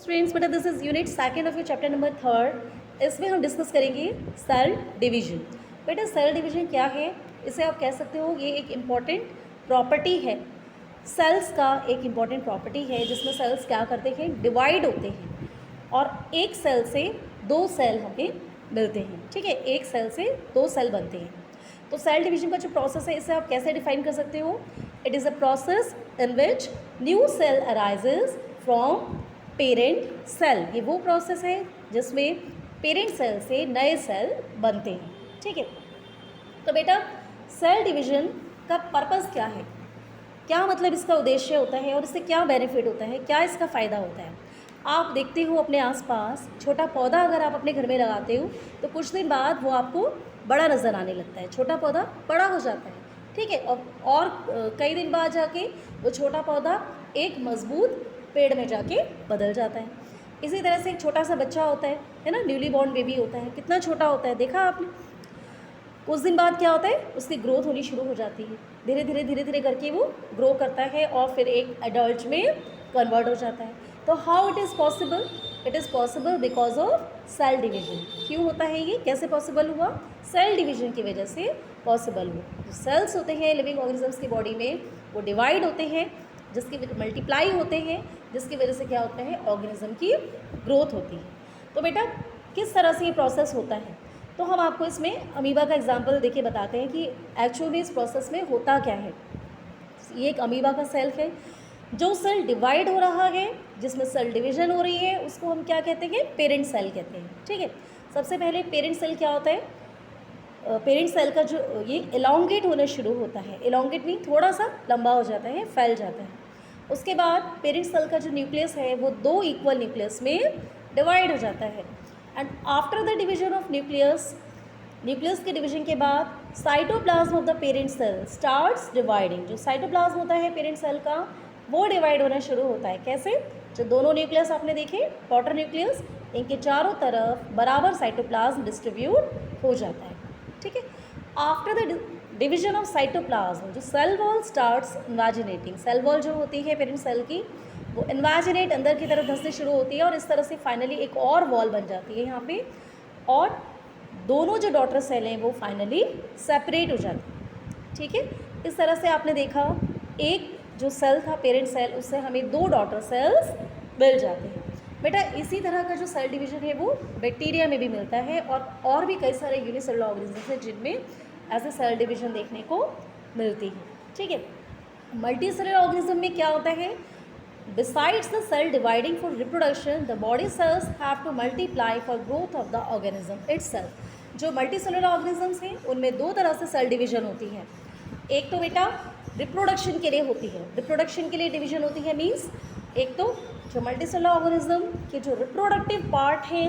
Students बेटा this is unit second of your chapter number third. इसमें हम discuss करेंगे सेल डिवीजन। बेटा सेल डिवीजन क्या है, इसे आप कह सकते हो ये एक इम्पॉर्टेंट प्रॉपर्टी है। सेल्स का एक इम्पॉर्टेंट प्रॉपर्टी है जिसमें सेल्स क्या करते हैं, डिवाइड होते हैं और एक सेल से दो सेल हमें मिलते हैं। ठीक है, एक सेल से दो सेल बनते हैं। तो सेल डिवीजन का जो प्रोसेस है इसे आप कैसे डिफाइन कर सकते हो? It is a process in which new cell arises from parent cell. ये वो प्रोसेस है जिसमें पेरेंट सेल से नए सेल बनते हैं। ठीक है, तो बेटा सेल डिवीजन का पर्पस क्या है, क्या मतलब इसका उद्देश्य होता है और इससे क्या बेनिफिट होता है, क्या इसका फ़ायदा होता है? आप देखते हो अपने आसपास छोटा पौधा अगर आप अपने घर में लगाते हो तो कुछ दिन बाद वो आपको बड़ा नज़र आने लगता है, छोटा पौधा बड़ा हो जाता है। ठीक है, और कई दिन बाद जाके वो छोटा पौधा एक मजबूत पेड़ में जाके बदल जाता है। इसी तरह से एक छोटा सा बच्चा होता है ना, न्यूली बॉर्न बेबी होता है, कितना छोटा होता है देखा आपने। कुछ दिन बाद क्या होता है, उसकी ग्रोथ होनी शुरू हो जाती है, धीरे धीरे करके वो ग्रो करता है और फिर एक एडल्ट में कन्वर्ट हो जाता है। तो how it is possible? It is possible because of cell division. क्यों होता है ये, कैसे पॉसिबल हुआ? सेल डिवीजन की वजह से पॉसिबल हुआ। जो सेल्स होते हैं लिविंग ऑर्गेनिजम्स की बॉडी में वो डिवाइड होते हैं, जिसकी वजह मल्टीप्लाई होते हैं, जिसकी वजह से क्या होता है, ऑर्गेनिज्म की ग्रोथ होती है। तो बेटा किस तरह से ये प्रोसेस होता है, तो हम आपको इसमें अमीबा का एग्जांपल देके बताते हैं कि एक्चुअल में इस प्रोसेस में होता क्या है। ये एक अमीबा का सेल है, जो सेल डिवाइड हो रहा है, जिसमें सेल डिवीजन हो रही है, उसको हम क्या कहते हैं, पेरेंट सेल कहते हैं। ठीक है, सबसे पहले पेरेंट सेल क्या होता है, पेरेंट सेल का जो ये एलोंगेट होना शुरू होता है, एलोंगेट मीन थोड़ा सा लंबा हो जाता है, फैल जाता है। उसके बाद पेरेंट सेल का जो न्यूक्लियस है वो दो इक्वल न्यूक्लियस में डिवाइड हो जाता है। And after the division of nucleus के डिवीजन के बाद cytoplasm of the parent cell starts dividing. जो साइटोप्लाज्म होता है पेरेंट सेल का वो डिवाइड होना शुरू होता है। कैसे? जो दोनों न्यूक्लियस आपने देखे, डॉटर न्यूक्लियस, इनके चारों तरफ बराबर साइटोप्लाज्म डिस्ट्रीब्यूट हो जाता है। ठीक है, after the division of cytoplasm जो cell wall starts invaginating. Cell wall जो होती है पेरेंट सेल की वो इन्वाजिनेट अंदर की तरफ धंसनी शुरू होती है और इस तरह से फाइनली एक और वॉल बन जाती है यहाँ पे, और दोनों जो डॉटर सेल हैं वो फाइनली सेपरेट हो जाती है। ठीक है, इस तरह से आपने देखा एक जो सेल था पेरेंट सेल, उससे हमें दो डॉटर सेल्स मिल जाते हैं। बेटा इसी तरह का जो सेल डिवीजन है वो बैक्टीरिया में भी मिलता है और भी कई सारे यूनिसेलुलर ऑर्गेनिजम्स हैं जिनमें ऐसे सेल डिवीजन देखने को मिलती है। ठीक है, मल्टीसेलुलर ऑर्गेनिज्म में क्या होता है, besides the cell dividing for reproduction the body cells have to multiply for growth of the organism itself. जो मल्टीसेलुलर ऑर्गेनिजम्स हैं उनमें दो तरह से सेल डिवीजन होती है। एक तो बेटा रिप्रोडक्शन के लिए होती है, रिप्रोडक्शन के लिए डिवीजन होती है, मीन्स एक तो जो मल्टीसेलुलर ऑर्गेनिज्म के जो रिप्रोडक्टिव पार्ट हैं,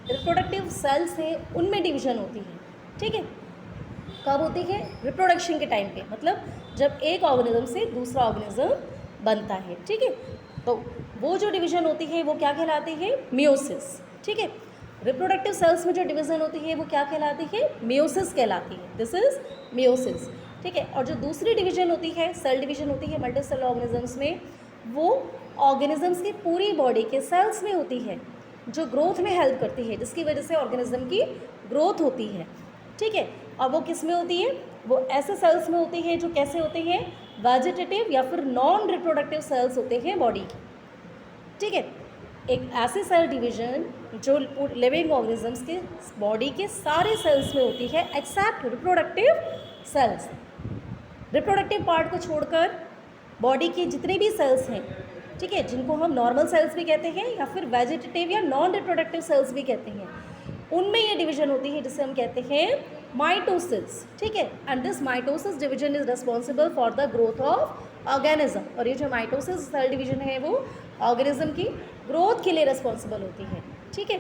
रिप्रोडक्टिव सेल्स हैं, उनमें डिवीजन होती है। ठीक है, कब होती है? रिप्रोडक्शन के टाइम पे, मतलब जब एक ऑर्गेनिज्म से दूसरा ऑर्गेनिज्म बनता है। ठीक है, तो वो जो डिवीजन होती है वो क्या कहलाती है, मियोसिस। ठीक है, रिप्रोडक्टिव सेल्स में जो डिवीजन होती है वो क्या कहलाती है, मियोसिस कहलाती है। This is meiosis. ठीक है, और जो दूसरी डिवीजन होती है, सेल डिवीजन होती है मल्टीसेलुलर ऑर्गेनिजम्स में, वो ऑर्गेनिजम्स की पूरी बॉडी के सेल्स में होती है, जो ग्रोथ में हेल्प करती है, जिसकी वजह से ऑर्गेनिज्म की ग्रोथ होती है। ठीक है, और वो किस में होती है, वो ऐसे सेल्स में होती है जो कैसे होते हैं, वेजिटेटिव या फिर नॉन रिप्रोडक्टिव सेल्स होते हैं बॉडी की। ठीक है, एक ऐसी सेल डिवीजन जो लिविंग ऑर्गेनिजम्स के बॉडी के सारे सेल्स में होती है except reproductive cells. Reproductive part को छोड़कर बॉडी के जितने भी सेल्स हैं, ठीक है, जिनको हम नॉर्मल सेल्स भी कहते हैं या फिर वेजिटेटिव या नॉन रिप्रोडक्टिव सेल्स भी कहते हैं, उनमें ये डिवीजन होती है जिसे हम कहते हैं माइटोसिस। ठीक है, and this mitosis division is responsible for the growth of organism. और ये जो माइटोसिस सेल डिवीजन है वो ऑर्गेनिज्म की ग्रोथ के लिए रिस्पॉन्सिबल होती है। ठीक है,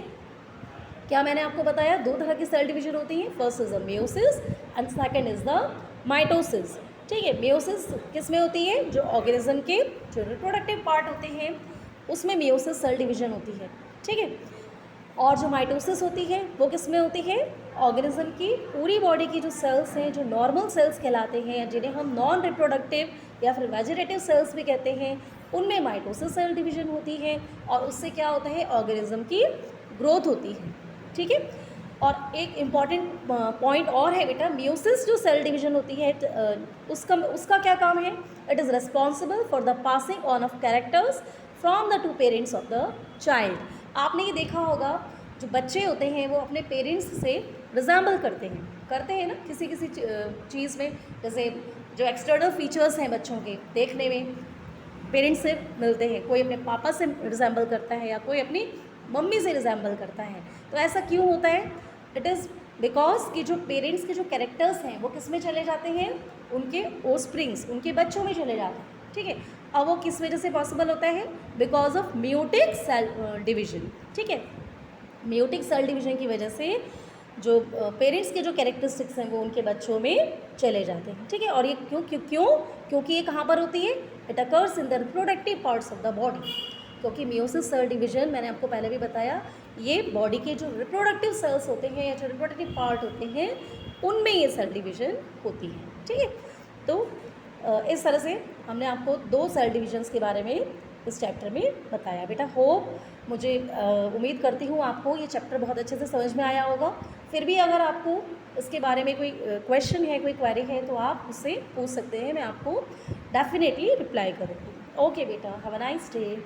क्या मैंने आपको बताया, दो तरह की सेल डिवीजन होती है, first is the meiosis and second is the mitosis. ठीक है, मियोसिस किस में होती है, जो ऑर्गेनिज्म के जो रिप्रोडक्टिव पार्ट होते हैं उसमें मियोसिस सेल डिवीजन होती है। ठीक है, और जो माइटोसिस होती है वो किस में होती है, ऑर्गेनिज्म की पूरी बॉडी की जो सेल्स हैं, जो नॉर्मल सेल्स कहलाते हैं, जिन्हें हम नॉन रिप्रोडक्टिव या फिर वेजिटेटिव सेल्स भी कहते हैं, उनमें माइटोसिस सेल डिवीजन होती है और उससे क्या होता है, ऑर्गेनिज्म की ग्रोथ होती है। ठीक है, और एक इम्पॉर्टेंट पॉइंट और है बेटा, मियोसिस जो सेल डिवीजन होती है उसका उसका क्या काम है, it is responsible for the passing on off characters from the two parents of the child. आपने ये देखा होगा जो बच्चे होते हैं वो अपने पेरेंट्स से रिजेंबल करते हैं ना किसी किसी चीज़ में, जैसे जो एक्सटर्नल फीचर्स हैं बच्चों के देखने में पेरेंट्स से मिलते हैं, कोई अपने पापा से रिजेंबल करता है या कोई अपनी मम्मी से रिजेंबल करता है। तो ऐसा क्यों होता है, इट इज़ बिकॉज कि जो पेरेंट्स के जो कैरेक्टर्स हैं वो किस में चले जाते हैं, उनके ओस्प्रिंग्स, उनके बच्चों में चले जाते हैं। ठीक है, अब वो किस वजह से पॉसिबल होता है, because of meiotic cell division. ठीक है, मियोटिक सेल डिवीजन की वजह से जो पेरेंट्स के जो कैरेक्टरिस्टिक्स हैं वो उनके बच्चों में चले जाते हैं। ठीक है, और ये क्योंकि ये कहाँ पर होती है, it occurs in the reproductive parts of the body. क्योंकि मियोसिस सेल डिवीजन मैंने आपको पहले भी बताया, ये बॉडी के जो रिप्रोडक्टिव सेल्स होते हैं या जो रिप्रोडक्टिव पार्ट होते हैं उनमें ये सेल डिवीजन होती है। ठीक है, तो इस तरह से हमने आपको 2 सेल डिवीजन्स के बारे में इस चैप्टर में बताया। बेटा होप, मुझे उम्मीद करती हूँ आपको ये चैप्टर बहुत अच्छे से समझ में आया होगा। फिर भी अगर आपको इसके बारे में कोई क्वेश्चन है, कोई क्वेरी है तो आप उससे पूछ सकते हैं, मैं आपको डेफिनेटली रिप्लाई करूँगी। ओके बेटा, हैव अ नाइस डे।